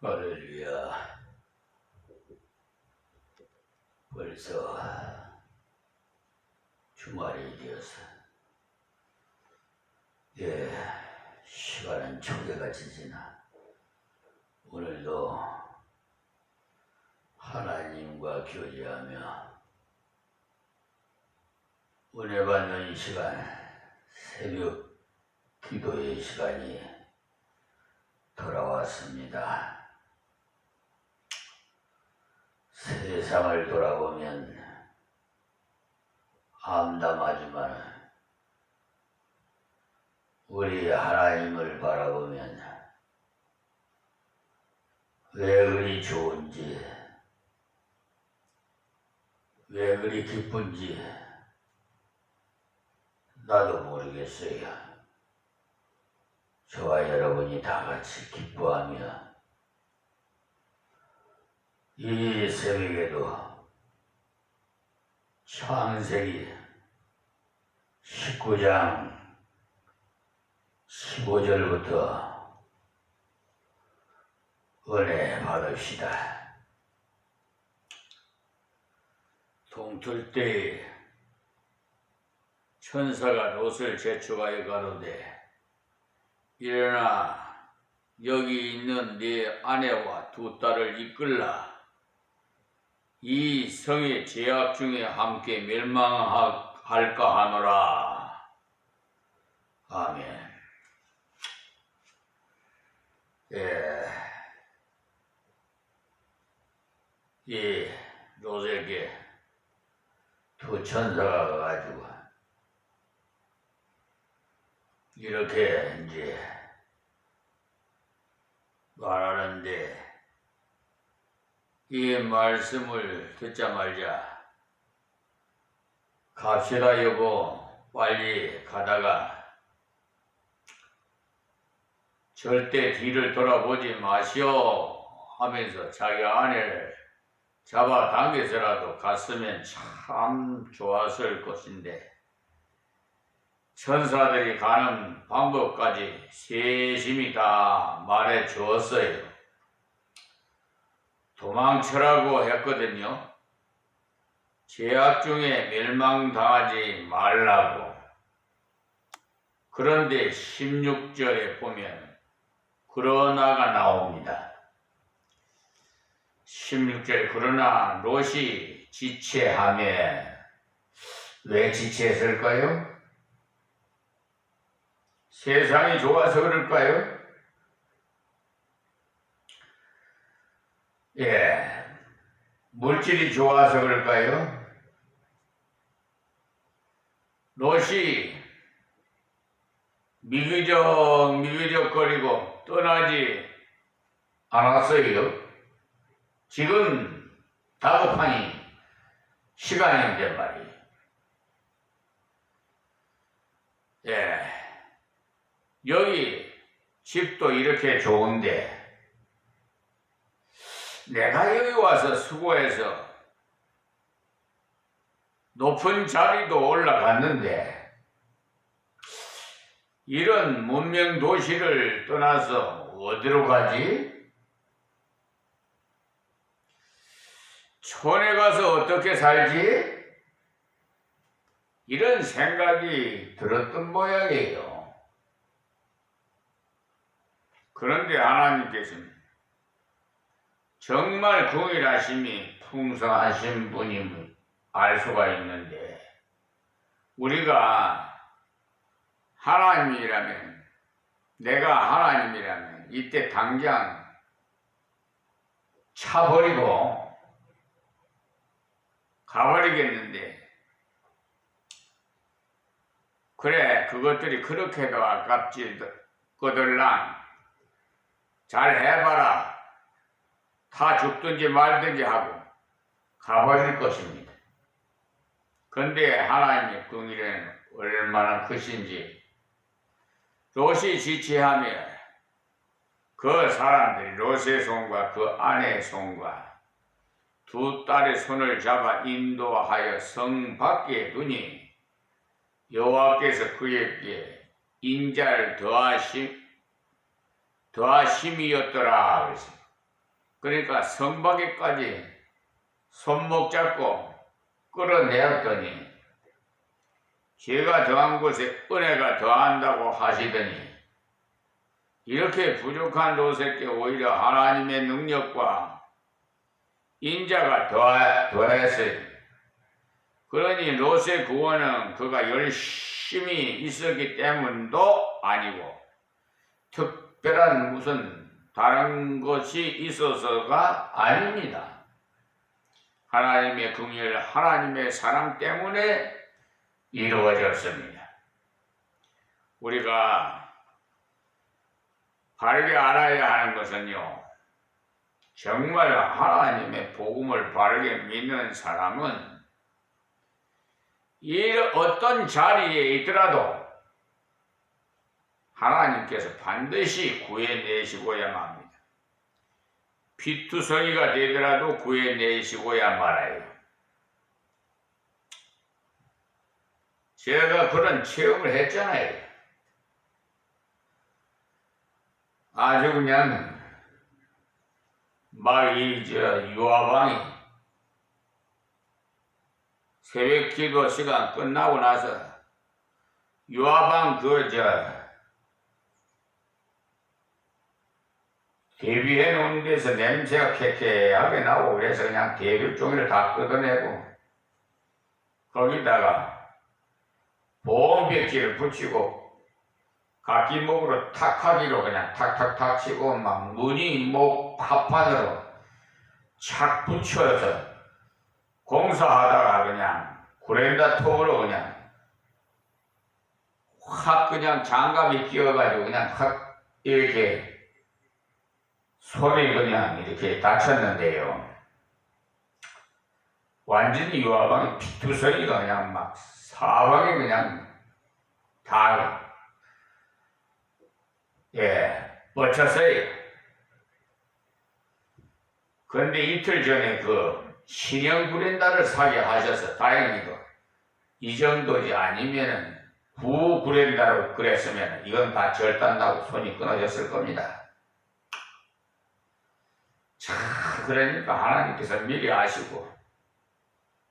할렐루야. 벌써 주말이 되어서 시간은 초계같이 지나 오늘도 하나님과 교제하며 은혜 받는 이 시간, 새벽 기도의 시간이 돌아왔습니다. 세상을 돌아보면 암담하지만 우리 하나님을 바라보면 왜 그리 좋은지, 왜 그리 기쁜지 나도 모르겠어요. 저와 여러분이 다 같이 기뻐하며 이 새벽에도 창세기 19장 15절부터 은혜 받읍시다. 동틀 때에 천사가 롯을 재촉하여 가로되 일어나 여기 있는 네 아내와 두 딸을 이끌라. 이 성의 죄악 중에 함께 멸망할까 하노라. 아멘. 이 롯에게 두 천사가 가지고 이렇게 이제 말하는데, 이 말씀을 듣자마자 갑시다 여보, 빨리 가다가 절대 뒤를 돌아보지 마시오 하면서 자기 아내를 잡아당겨서라도 갔으면 참 좋았을 것인데 천사들이 가는 방법까지 세심히 다 말해 주었어요. 도망쳐라고 했거든요. 죄악 중에 멸망당하지 말라고. 그런데 16절에 보면 그러나가 나옵니다. 16절, 그러나 롯이 지체하며. 왜 지체했을까요? 세상이 좋아서 그럴까요? 물질이 좋아서 그럴까요? 롯이 미기적거리고 떠나지 않았어요. 지금 다급하니 시간인데 말이에요. 여기 집도 이렇게 좋은데 내가 여기 와서 수고해서 높은 자리도 올라갔는데 이런 문명 도시를 떠나서 어디로 가지? 촌에 가서 어떻게 살지? 이런 생각이 들었던 모양이에요. 그런데 하나님께서는 정말 긍휼하심이 풍성하신 분임을 알 수가 있는데, 우리가 하나님이라면, 내가 하나님이라면 이때 당장 차버리고 가버리겠는데, 그래 그것들이 그렇게도 아깝지 거들랑 잘 해봐라, 다 죽든지 말든지 하고 가버릴 것입니다. 그런데 하나님의 긍휼은 얼마나 크신지, 롯이 지체하며 그 사람들이 롯의 손과 그 아내의 손과 두 딸의 손을 잡아 인도하여 성 밖에 두니 여호와께서 그에게 인자를 더하심이었더라. 그랬어요. 그러니까 성밖에까지 손목 잡고 끌어내었더니 죄가 더한 곳에 은혜가 더한다고 하시더니 이렇게 부족한 롯에게 오히려 하나님의 능력과 인자가 더했어요. 그러니 롯의 구원은 그가 열심히 있었기 때문도 아니고 특별한 무슨 다른 것이 있어서가 아닙니다. 하나님의 긍휼, 하나님의 사랑 때문에 이루어졌습니다. 우리가 바르게 알아야 하는 것은요, 정말 하나님의 복음을 바르게 믿는 사람은 이 어떤 자리에 있더라도 하나님께서 반드시 구해내시고야 합니다. 피투성이가 되더라도 구해내시고야 말아요. 제가 그런 체험을 했잖아요. 아주 그냥 막 유아방이 새벽 기도 시간 끝나고 나서 유아방 대비해 놓은 데서 냄새가 쾌쾌하게 나고 그래서 그냥 대비 종이를 다 뜯어내고 거기다가 보온벽지를 붙이고 각기목으로 탁하기로 그냥 탁탁탁 치고 막 무늬 목 합판으로 착 붙여서 공사하다가 그냥 구렌다 톱으로 그냥 확 그냥 장갑이 끼어가지고 그냥 확 이렇게 손이 그냥 이렇게 다쳤는데요. 완전히 유아방이 피투성이가 그냥 막 사방이 그냥 다 뻗쳤어요. 그런데 이틀 전에 신형 구렌다를 사게 하셔서 다행히도 이 정도지 아니면은 구구렌다로 그랬으면 이건 다 절단나고 손이 끊어졌을 겁니다. 자, 그러니까 하나님께서 미리 아시고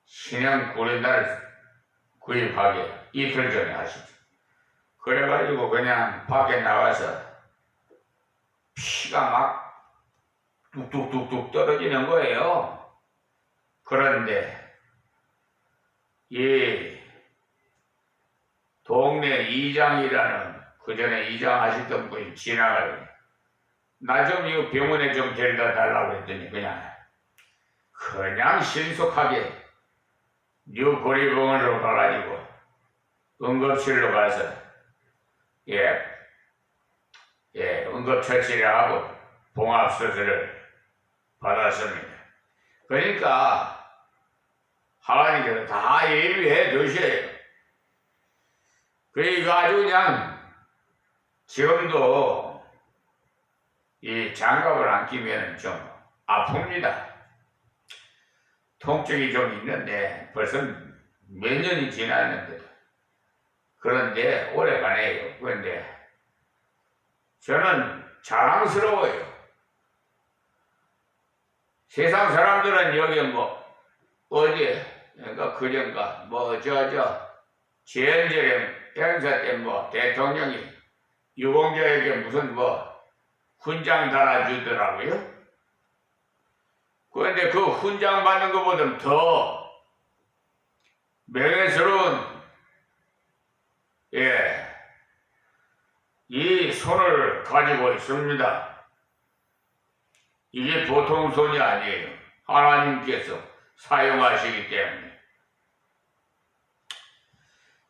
신형 구렌다를 구입하게 이틀 전에 하시죠. 그래가지고 그냥 밖에 나가서 피가 막 뚝뚝뚝뚝 떨어지는 거예요. 그런데 이 동네 이장이라는 그 전에 이장하시던 분이 지나가요. 나 좀 이거 병원에 좀 데려다 달라고 했더니 그냥 신속하게 뉴고리병원으로 가가지고 응급실로 가서 응급처치를 하고 봉합수술을 받았습니다. 그러니까 하나님께서 다 예비해 두셔요. 그러니까 아주 그냥 지금도 이 장갑을 안 끼면 좀 아픕니다. 통증이 좀 있는데 벌써 몇 년이 지났는데도 그런데 오래가네요. 그런데 저는 자랑스러워요. 세상 사람들은 여기 어제 그러니까 그전가 지연절에 행사 때 대통령이 유공자에게 무슨 훈장 달아주더라고요. 그런데 그 훈장 받는 것보다 더 명예스러운 이 손을 가지고 있습니다. 이게 보통 손이 아니에요. 하나님께서 사용하시기 때문에.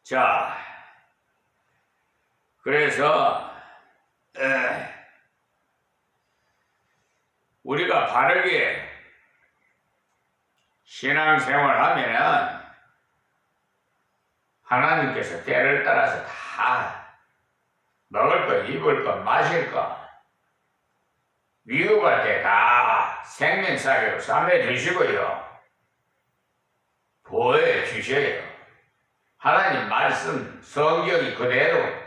자, 그래서 우리가 바르게 신앙생활하면은 하나님께서 때를 따라서 다 먹을 것, 입을 것, 마실 것 위급할 때 다 생명사격으로 삼해 주시고요. 보호해 주셔요. 하나님 말씀, 성경이 그대로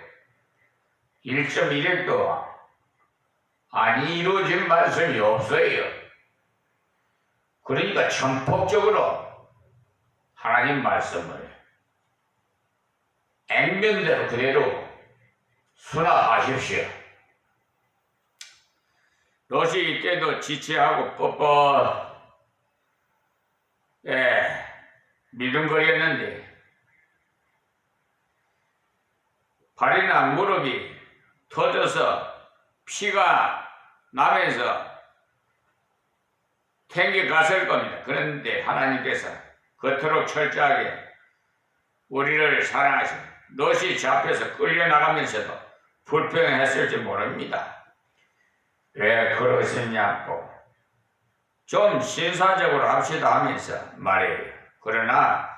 1.1일도 안 이루어진 말씀이 없어요. 그러니까 전폭적으로 하나님 말씀을 액면대로 그대로 수납하십시오. 롯이 이때도 지체하고 뻣뻣 미둥거렸는데 발이나 무릎이 터져서 피가 나면서 탱겨갔을 겁니다. 그런데 하나님께서 겉으로 철저하게 우리를 사랑하시고 롯이 잡혀서 끌려나가면서도 불평했을지 모릅니다. 왜 그러시냐고 좀 신사적으로 합시다 하면서 말해요. 그러나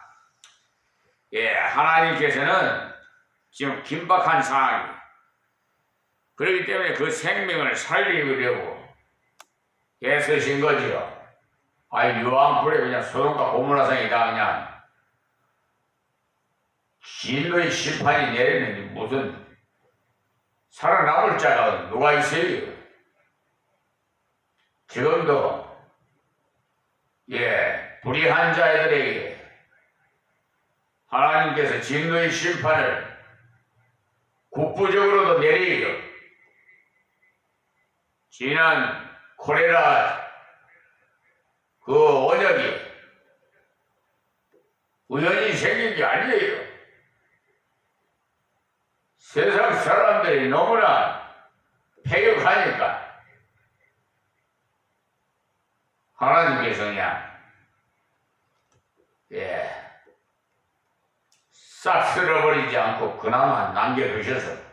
하나님께서는 지금 긴박한 상황이 그렇기 때문에 그 생명을 살리려고 애쓰신 거지요. 유황불에 그냥 소돔과 고모라성이다 그냥 진노의 심판이 내리는데 무슨 살아남을 자가 누가 있어요? 지금도 불의한 자들에게 하나님께서 진노의 심판을 국부적으로도 내려요. 지난 콜레라 그 원역이 우연히 생긴 게 아니에요. 세상 사람들이 너무나 폐역하니까 하나님께서 그냥 싹 쓸어버리지 않고 그나마 남겨두셔서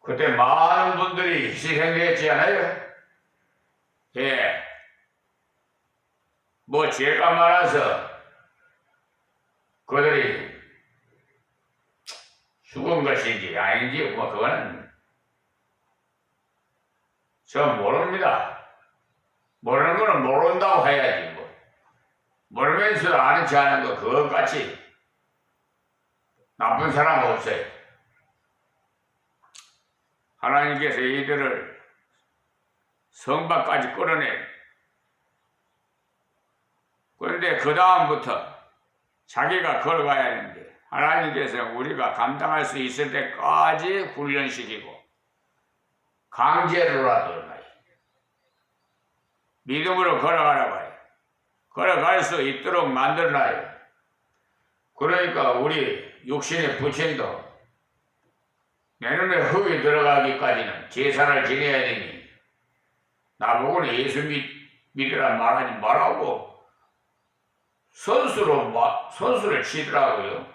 그때 많은 분들이 희생됐지 않아요? 뭐 죄가 많아서 그들이 죽은 것인지 아닌지 뭐 그거는 저 모릅니다. 모르는 거는 모른다고 해야지 뭐. 모르면서 아는 체 하는 거 그것같이 나쁜 사람 없어요. 하나님께서 이들을 성밖까지 끌어내. 그런데 그 다음부터 자기가 걸어가야 하는데 하나님께서 우리가 감당할 수 있을 때까지 훈련시키고 강제로라도 믿음으로 걸어가라고 해요. 걸어갈 수 있도록 만들어놔요. 그러니까 우리 육신의 부친도 내 눈에 흙이 들어가기까지는 제사를 지내야 되니 나보고는 예수 믿으라 말하지 말라고 선수를 치더라고요.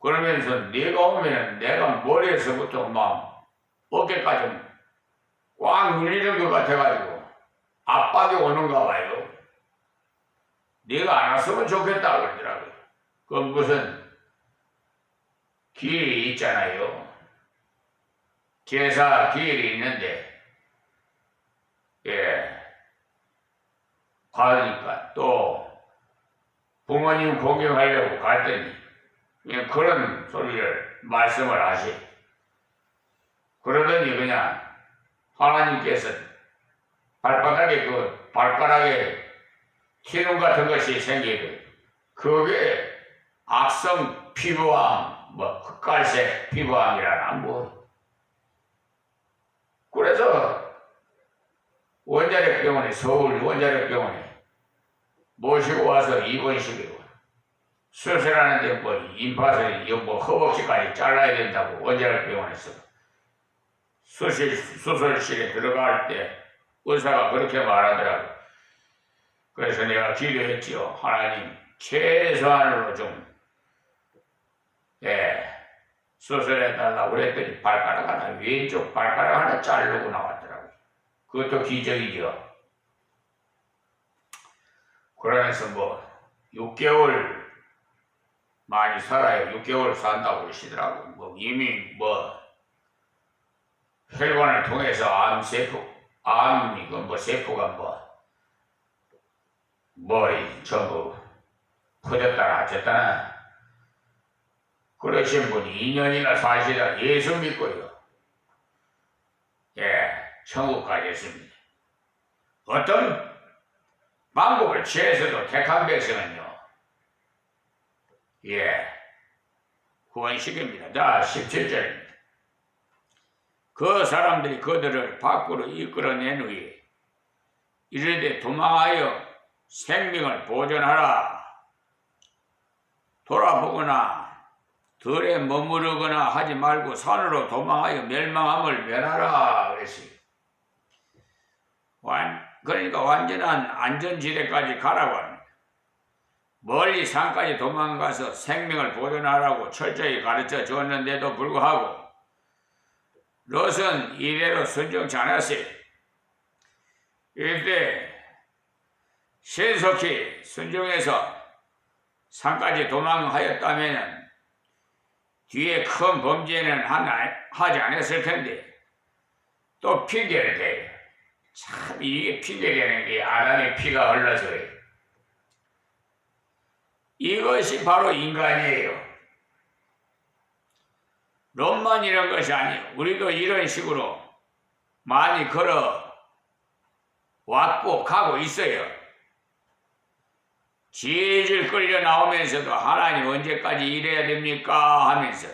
그러면서 네가 오면 내가 머리에서부터 막 어깨까지 꽉 눌리는 것 같아가지고 압박이 오는가 봐요. 네가 안 왔으면 좋겠다 그러더라고요. 그건 무슨 길이 있잖아요. 제사 기일이 있는데 가니까 또 부모님 공경하려고 갔더니 그런 소리를 말씀을 하시. 그러더니 그냥 하나님께서 발바닥에 티눈 같은 것이 생기고 그게 악성 피부암, 흑갈색 피부암이라나 뭐. 그래서 원자력병원에 서울 원자력병원에 모시고 와서 입원시키고 수술하는데 뭐 임파선이 허벅지까지 잘라야 된다고 원자력병원에서 수술실에 들어갈 때 의사가 그렇게 말하더라고. 그래서 내가 기도했지요. 하나님 최소한으로 좀 수술해달라고 그랬더니 발가락 하나, 왼쪽 발가락 하나 자르고 나왔더라고요. 그것도 기적이죠. 그러면서 6개월 많이 살아요. 6개월 산다고 그러시더라고요. 이미 혈관을 통해서 세포가 전부 퍼졌다나 어쨌다나 그러신 분이 2년이나 사시다 예수 믿고요. 천국 가셨습니다. 어떤 방법을 취해서도 택한 백성은요, 구원시킵니다. 자, 17절입니다. 그 사람들이 그들을 밖으로 이끌어낸 후에 이르되 도망하여 생명을 보존하라. 돌아보거나 들에 머무르거나 하지 말고 산으로 도망하여 멸망함을 면하라 그랬어요. 그러니까 완전한 안전지대까지 가라고 합니다. 멀리 산까지 도망가서 생명을 보존하라고 철저히 가르쳐 줬는데도 불구하고 롯은 이대로 순종치 않았어요. 이때 신속히 순종해서 산까지 도망하였다면 뒤에 큰 범죄는 하지 않았을 텐데 또 핑계를 대요. 참 이게 핑계되는 게 아담의 피가 흘러서요. 이것이 바로 인간이에요. 롯만 이런 것이 아니에요. 우리도 이런 식으로 많이 걸어 왔고 가고 있어요. 질질 끌려 나오면서도 하나님 언제까지 이래야 됩니까 하면서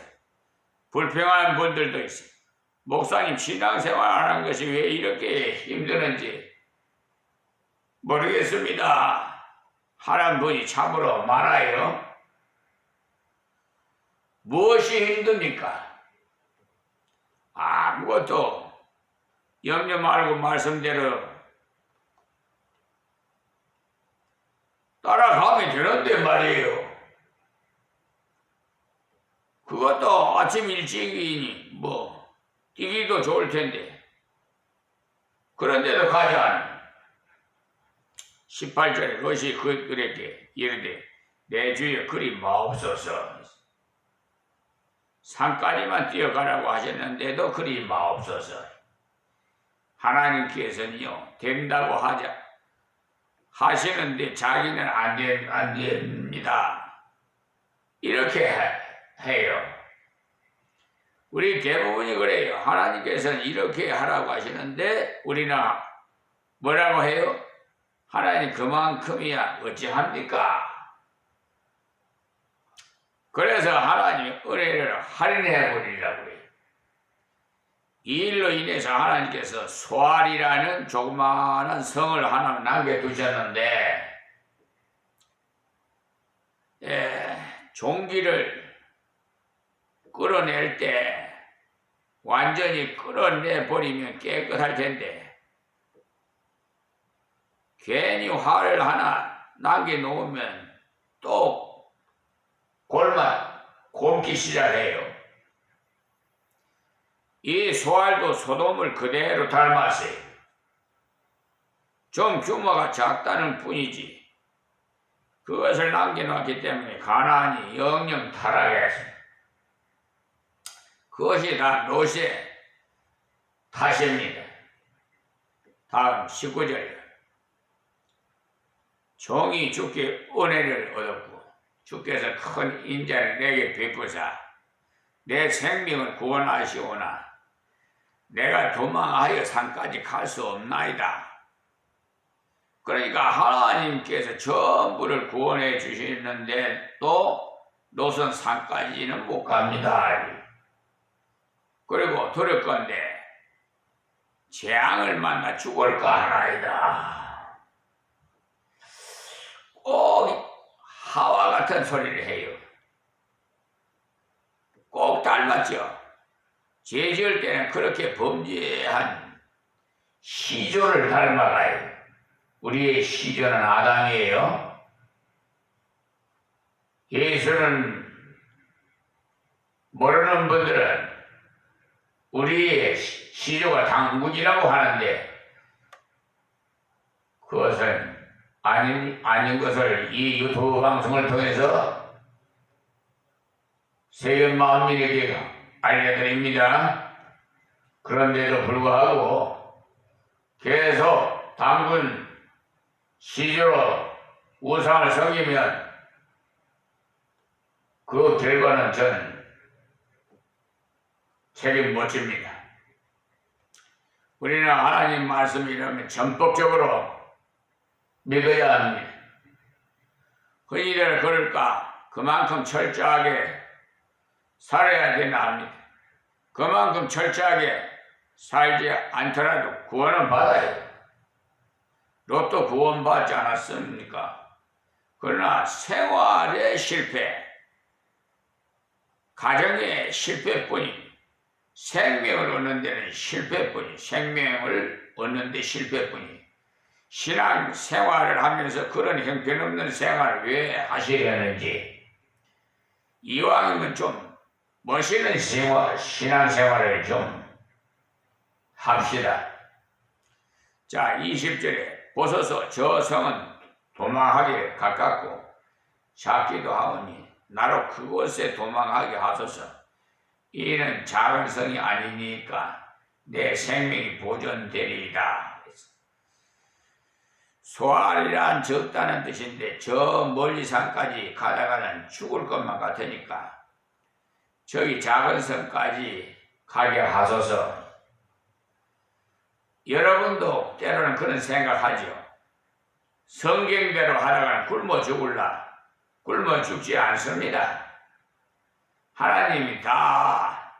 불평하는 분들도 있어요. 목사님 신앙생활하는 것이 왜 이렇게 힘드는지 모르겠습니다. 하는 분이 참으로 많아요. 무엇이 힘듭니까? 아무것도 염려 말고 말씀대로 따라가면 되는데 말이에요. 그것도 아침 일찍이니 뛰기도 좋을 텐데 그런데도 가지 않아. 18절에 롯이 그들에게 이르되 내 주여 그리 마옵소서. 산까지만 뛰어가라고 하셨는데도 그리 마옵소서. 하나님께서는요 된다고 하시는데 자기는 안 됩니다. 이렇게 해요. 우리 대부분이 그래요. 하나님께서는 이렇게 하라고 하시는데 우리는 뭐라고 해요? 하나님 그만큼이야 어찌합니까? 그래서 하나님의 은혜를 할인해 버리려고 해요. 이 일로 인해서 하나님께서 소알이라는 조그마한 성을 하나 남겨두셨는데 종기를 끌어낼 때 완전히 끌어내 버리면 깨끗할 텐데 괜히 화를 하나 남겨놓으면 또 곪기 시작해요. 이 소알도 소돔을 그대로 닮았어요. 좀 규모가 작다는 뿐이지 그것을 남겨놓았기 때문에 가나안이 영영 타락했습니다. 그것이 다 롯의 탓입니다. 다음 19절. 종이 주께 은혜를 얻었고 주께서 큰 인자를 내게 베푸사 내 생명을 구원하시오나 내가 도망하여 산까지 갈 수 없나이다. 그러니까 하나님께서 전부를 구원해 주시는데 또 롯은 산까지는 못 갑니다. 그리고 들을 건데 재앙을 만나 죽을까 하나이다. 꼭 하와 같은 소리를 해요. 꼭 닮았죠. 죄 지을 때는 그렇게 범죄한 시조를 닮아가요. 우리의 시조는 아담이에요. 예수는 모르는 분들은 우리의 시조가 당군이라고 하는데 그것은 아닌 것을 이 유튜브 방송을 통해서 세계 만민에게 알려드립니다. 그런데도 불구하고 계속 당군 시조로 우상을 섬기면 그 결과는 저는 책임 못 집니다. 우리는 하나님 말씀이라면 전폭적으로 믿어야 합니다. 흔히들 그럴까? 그만큼 철저하게 살아야 되나 합니다. 그만큼 철저하게 살지 않더라도 구원은 받아요. 로또 구원받지 않았습니까? 그러나 생활의 실패, 가정의 실패뿐이, 생명을 얻는 데는 실패뿐이, 생명을 얻는 데 실패뿐이, 신앙 생활을 하면서 그런 형편없는 생활을 왜 하시려는지, 이왕이면 좀 멋있는 신앙 생활을 좀 합시다. 자, 20절에 보소서 저 성은 도망하기에 가깝고 작기도 하오니 나로 그곳에 도망하게 하소서. 이는 작은 성이 아니니까 내 생명이 보존되리이다. 소알이란 적다는 뜻인데 저 멀리 산까지 가다가는 죽을 것만 같으니까 저기 작은 성까지 가게 하소서. 여러분도 때로는 그런 생각하죠. 성경대로 하다가는 굶어 죽을라. 굶어 죽지 않습니다. 하나님이 다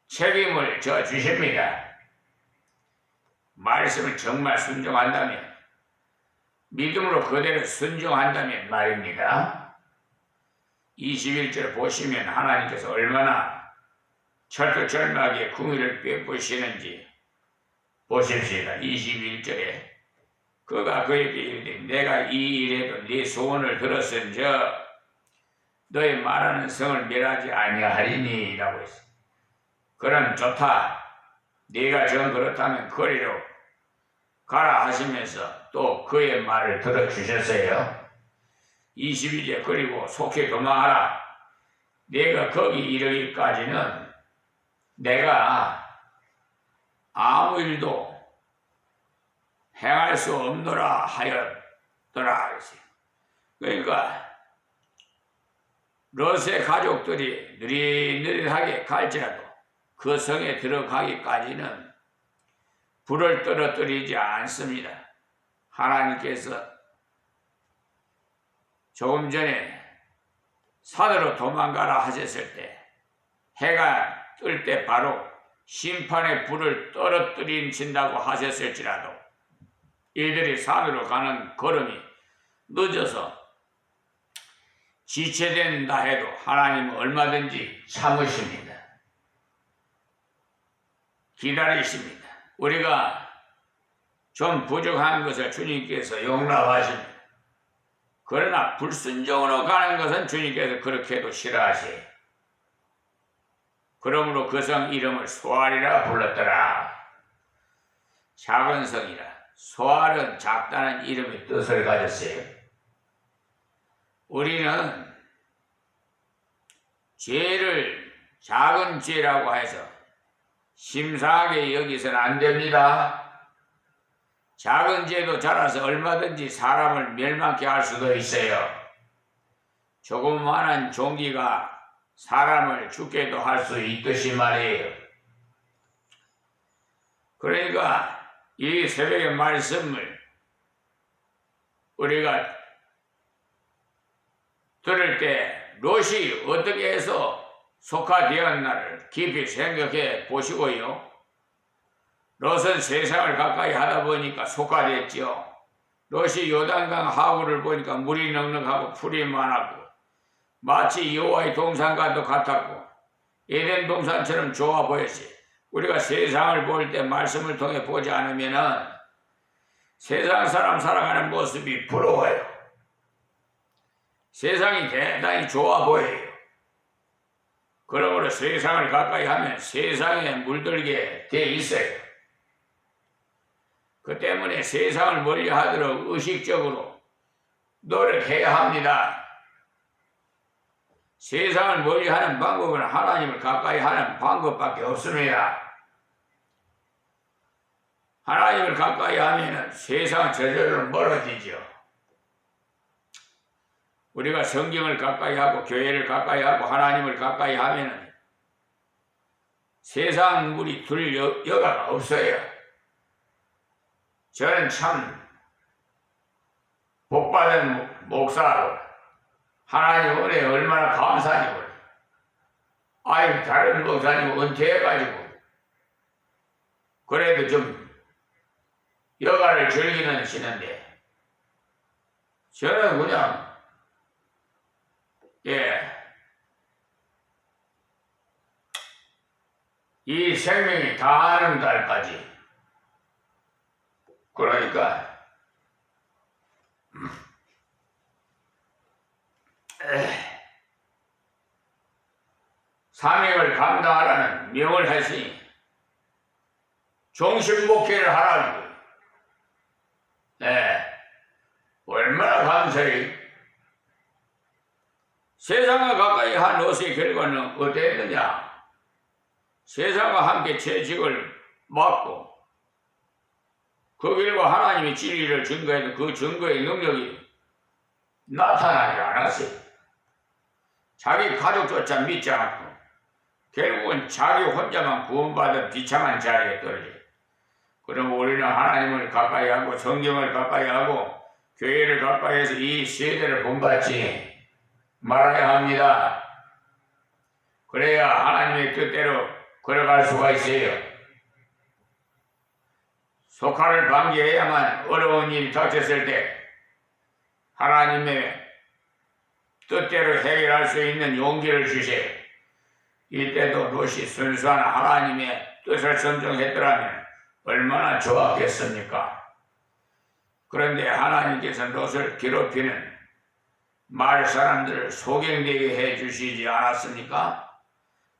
책임을 져 주십니다. 말씀을 정말 순종한다면, 믿음으로 그대로 순종한다면 말입니다. 21절 보시면 하나님께서 얼마나 철두철미하게 긍휼을 베푸시는지 보십시다. 21절에 그가 그에게 이르되 내가 이 일에도 네 소원을 들었은즉 너의 말하는 성을 멸하지 아니하리니 라고 했어. 그럼 좋다. 네가 정 그렇다면 거리로 가라 하시면서 또 그의 말을 들어주셨어요. 22절 그리고 속히 도망하라. 내가 거기 이르기까지는 내가 아무 일도 행할 수 없노라 하였더라. 그러니까 롯의 가족들이 느릿느릿하게 갈지라도 그 성에 들어가기까지는 불을 떨어뜨리지 않습니다. 하나님께서 조금 전에 산으로 도망가라 하셨을 때 해가 뜰 때 바로 심판의 불을 떨어뜨린다고 하셨을지라도 이들이 산으로 가는 걸음이 늦어서 지체된다 해도 하나님은 얼마든지 참으십니다. 기다리십니다. 우리가 좀 부족한 것을 주님께서 용납하십니다. 그러나 불순종으로 가는 것은 주님께서 그렇게 해도 싫어하세요. 그러므로 그 성 이름을 소알이라 불렀더라. 작은 성이라. 소알은 작다는 이름의 뜻을 가졌어요. 우리는 죄를 작은 죄라고 해서 심사하게 여기서는 안 됩니다. 작은 죄도 자라서 얼마든지 사람을 멸망케 할 수도 있어요. 조그마한 종기가 사람을 죽게도 할 수 있듯이 말이에요. 그러니까 이 새벽의 말씀을 우리가 들을 때 롯이 어떻게 해서 속화되었나를 깊이 생각해 보시고요. 롯은 세상을 가까이 하다 보니까 속화됐죠. 롯이 요단강 하구를 보니까 물이 넉넉하고 풀이 많았고 마치 여호와의 동산과도 같았고 에덴 동산처럼 좋아 보였지. 우리가 세상을 볼 때 말씀을 통해 보지 않으면은 세상 사람 살아가는 모습이 부러워요. 세상이 대단히 좋아 보여요. 그러므로 세상을 가까이 하면 세상에 물들게 돼 있어요. 그 때문에 세상을 멀리하도록 의식적으로 노력해야 합니다. 세상을 멀리하는 방법은 하나님을 가까이 하는 방법밖에 없습니다. 하나님을 가까이 하면 세상은 저절로 멀어지죠. 우리가 성경을 가까이 하고 교회를 가까이 하고 하나님을 가까이 하면 세상 물이 들 여가가 없어요. 저는 참 복받은 목사로 하나님 은혜에 얼마나 감사하니 몰라. 아유, 다른 목사님 은퇴해가지고 그래도 좀 여가를 즐기는 시는데 저는 그냥 이 생명이 다하는 달까지 그러니까 사명을 감당하라는 명을 했으니 종신목회를 하라는 거예요. 얼마나 감사해. 세상과 가까이 한 것의 결과는 어땠느냐? 세상과 함께 채찍을 맞고 그 결과 하나님의 진리를 증거해도 그 증거의 능력이 나타나지 않았어요. 자기 가족조차 믿지 않고 결국은 자기 혼자만 구원받은 비참한 자리에 떨어져요. 그럼 우리는 하나님을 가까이 하고 성경을 가까이 하고 교회를 가까이 해서 이 세대를 본받지 말아야 합니다. 그래야 하나님의 뜻대로 걸어갈 수가 있어요. 속할을 방기해야만 어려운 일이 닥쳤을 때 하나님의 뜻대로 해결할 수 있는 용기를 주세요. 이때도 롯이 순수한 하나님의 뜻을 선정했더라면 얼마나 좋았겠습니까? 그런데 하나님께서 롯을 괴롭히는 말 사람들을 소경되게 해주시지 않았습니까?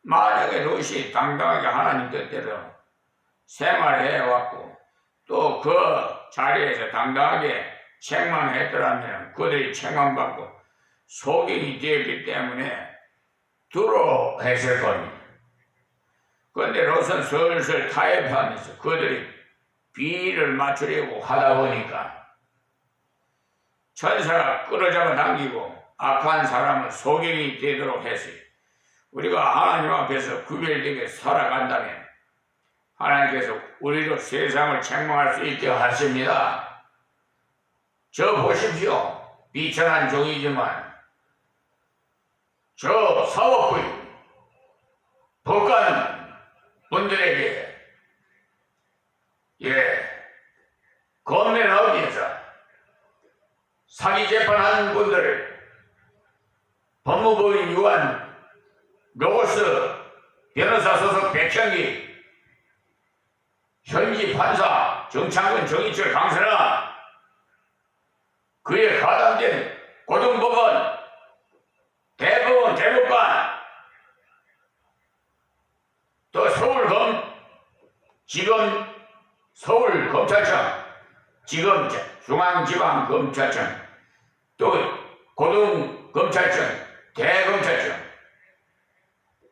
만약에 롯이 당당하게 하나님 뜻대로 생활해왔고 또 그 자리에서 당당하게 책망했더라면 그들이 책망받고 소경이 되었기 때문에 두로 했을 겁니다. 그런데 롯은 슬슬 타협하면서 그들이 비위를 맞추려고 하다 보니까 천사가 끌어잡아 당기고 악한 사람은 소경이 되도록 했어요. 우리가 하나님 앞에서 구별되게 살아간다면 하나님께서 우리로 세상을 책망할 수 있게 하십니다. 저 보십시오. 비천한 종이지만 저 사법부의 법관 분들에게 겁내 나오기 위해서 사기 재판하는 분들 법무부의 유한 로고스 변호사 소속 백형기 현지 판사 정창근 정의철 강선아 그에 가담된 고등법원 대법원 대법관 또 지금 서울검찰청 지금 중앙지방검찰청 또 고등검찰청 대검찰청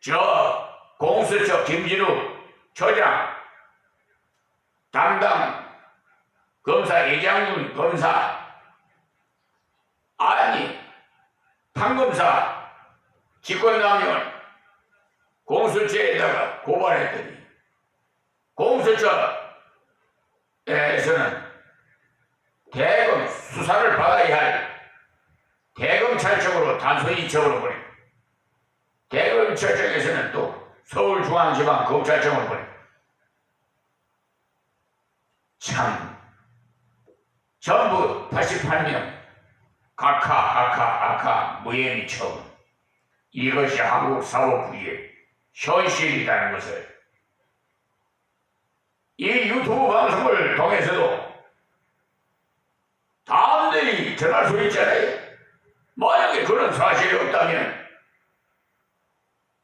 저 공수처 김진우 처장 담당 검사 이장군 검사 아니 판검사 직권남용을 공수처에다가 고발했더니 공수처에서는 대검 수사를 받아야 할 대검찰청으로 단순히 적어버려. 대검찰청에서는 또 서울중앙지방검찰청을 보내. 참 전부 88명 각하 무혐의 처분. 이것이 한국 사법부의 현실이라는 것을 이 유튜브 방송을 통해서도 다음들이 전할 수 있잖아요. 만약에 그런 사실이 없다면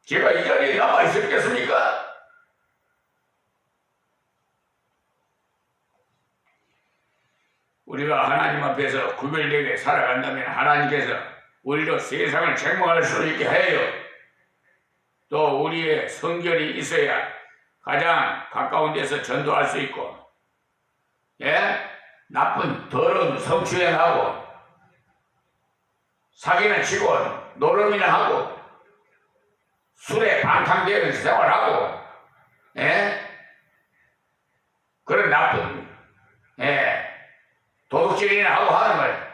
제가 이 자리에 남아 있었겠습니까? 우리가 하나님 앞에서 구별되게 살아간다면 하나님께서 우리로 세상을 책망할 수 있게 해요. 또 우리의 성결이 있어야 가장 가까운 데서 전도할 수 있고, 나쁜 더러운 성추행하고 사기는 치고 노름이나 하고 술에 방탕되는 생활하고 그런 나쁜 도둑질이나 하고 하는 걸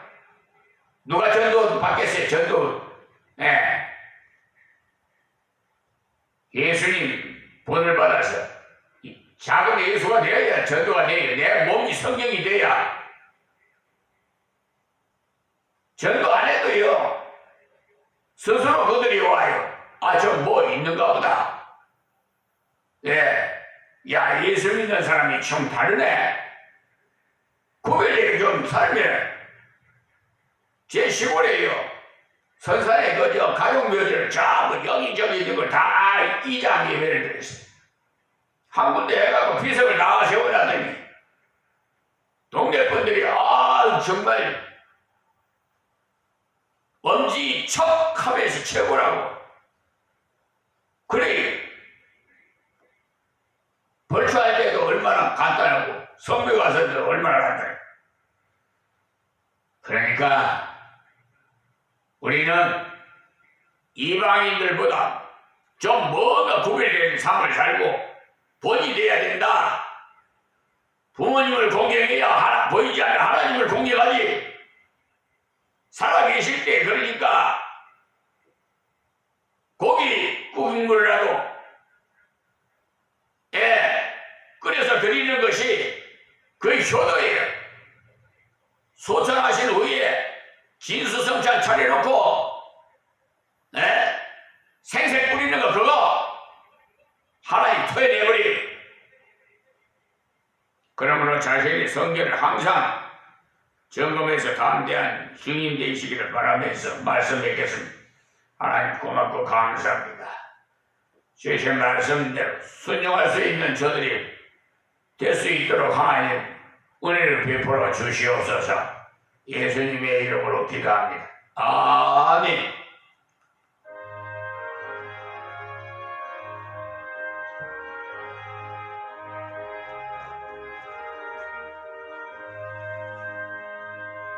돼야 전도가 돼요. 내 몸이 성경이 돼야. 전도 안 해도요. 스스로 그들이 와요. 아, 저 뭐 있는가 보다. 예. 야, 예수 믿는 사람이 좀 다르네. 구별되게 좀 살면. 제 시골에요. 선산에 그저 가족묘지를 전부 여기저기 있는 걸 다 이장 예배를 드렸어요. 한 군데 해가지고 비석을 다 세워놨더니 동네 분들이 정말 엄지척하면서 최고라고. 그래 벌초할 때도 얼마나 간단하고 성묘 가서도 얼마나 간단해. 그러니까 우리는 이방인들보다 좀 뭔가 구별되는 삶을 살고 본이 돼야 된다. 부모님을 공경해야 보이지 않는 하나님을 공경하지. 살아계실 때 그러니까 고기 국물이라도 끓여서 드리는 것이 그 효도예요. 소천하신 후에 진수성찬 차려놓고 생색 뿌리는 거 그거 하나님 토해내버려. 그러므로 자신의 성결을 항상 점검해서 담대한 증인 되시기를 바라면서 말씀드리겠습니다. 하나님 고맙고 감사합니다. 주신 말씀대로 순종할 수 있는 저들이 될 수 있도록 하나님 은혜를 베풀어 주시옵소서. 예수님의 이름으로 기도합니다. 아멘.